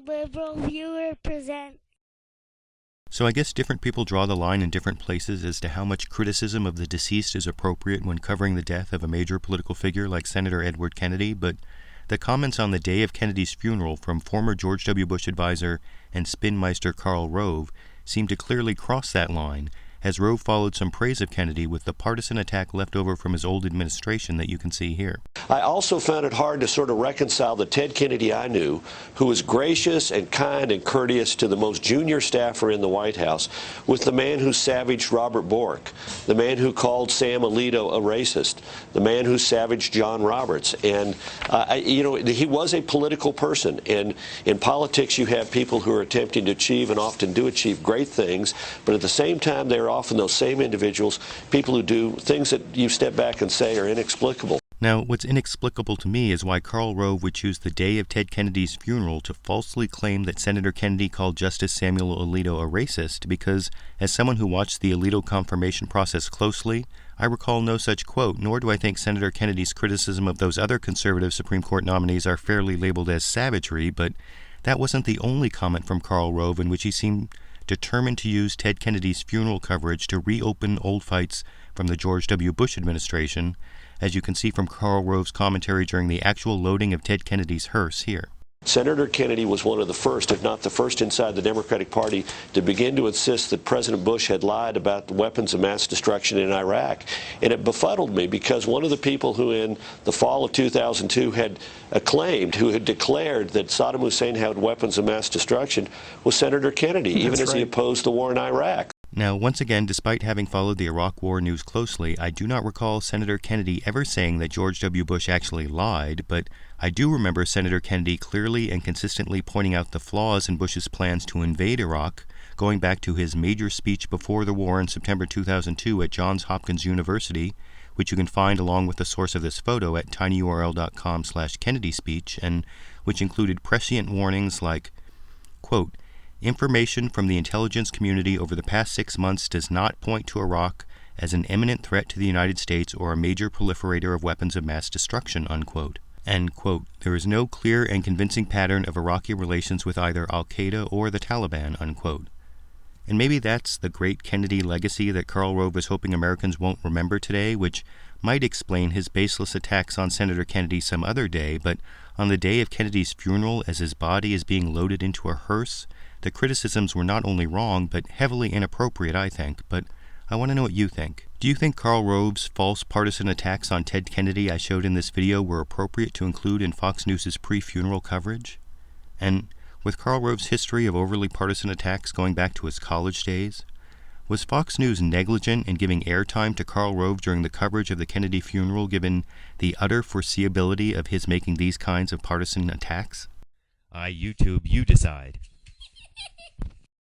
LiberalViewer present. So I guess different people draw the line in different places as to how much criticism of the deceased is appropriate when covering the death of a major political figure like Senator Edward Kennedy, but the comments on the day of Kennedy's funeral from former George W. Bush advisor and spinmeister Karl Rove seem to clearly cross that line, as Rove followed some praise of Kennedy with the partisan attack left over from his old administration that you can see here. I also found it hard to sort of reconcile the Ted Kennedy I knew, who was gracious and kind and courteous to the most junior staffer in the White House, with the man who savaged Robert Bork, the man who called Sam Alito a racist, the man who savaged John Roberts. And, he was a political person. And in politics, you have people who are attempting to achieve and often do achieve great things, but at the same time, they're often those same individuals, people who do things that you step back and say are inexplicable. Now, what's inexplicable to me is why Karl Rove would choose the day of Ted Kennedy's funeral to falsely claim that Senator Kennedy called Justice Samuel Alito a racist, because as someone who watched the Alito confirmation process closely, I recall no such quote, nor do I think Senator Kennedy's criticism of those other conservative Supreme Court nominees are fairly labeled as savagery, but that wasn't the only comment from Karl Rove in which he seemed determined to use Ted Kennedy's funeral coverage to reopen old fights from the George W. Bush administration, as you can see from Karl Rove's commentary during the actual loading of Ted Kennedy's hearse here. Senator Kennedy was one of the first, if not the first inside the Democratic Party, to begin to insist that President Bush had lied about the weapons of mass destruction in Iraq. And it befuddled me because one of the people who in the fall of 2002 had acclaimed, who had declared that Saddam Hussein had weapons of mass destruction was Senator Kennedy, even as he opposed the war in Iraq. Now, once again, despite having followed the Iraq War news closely, I do not recall Senator Kennedy ever saying that George W. Bush actually lied, but I do remember Senator Kennedy clearly and consistently pointing out the flaws in Bush's plans to invade Iraq, going back to his major speech before the war in September 2002 at Johns Hopkins University, which you can find along with the source of this photo at tinyurl.com/Kennedy speech, and which included prescient warnings like, quote, "Information from the intelligence community over the past 6 months does not point to Iraq as an imminent threat to the United States or a major proliferator of weapons of mass destruction," unquote. And, quote, "There is no clear and convincing pattern of Iraqi relations with either al-Qaeda or the Taliban," unquote. And maybe that's the great Kennedy legacy that Karl Rove is hoping Americans won't remember today, which might explain his baseless attacks on Senator Kennedy some other day, but on the day of Kennedy's funeral, as his body is being loaded into a hearse, the criticisms were not only wrong, but heavily inappropriate, I think. But I want to know what you think. Do you think Karl Rove's false partisan attacks on Ted Kennedy I showed in this video were appropriate to include in Fox News' pre-funeral coverage? And with Karl Rove's history of overly partisan attacks going back to his college days, was Fox News negligent in giving airtime to Karl Rove during the coverage of the Kennedy funeral, given the utter foreseeability of his making these kinds of partisan attacks? YouTube, you decide.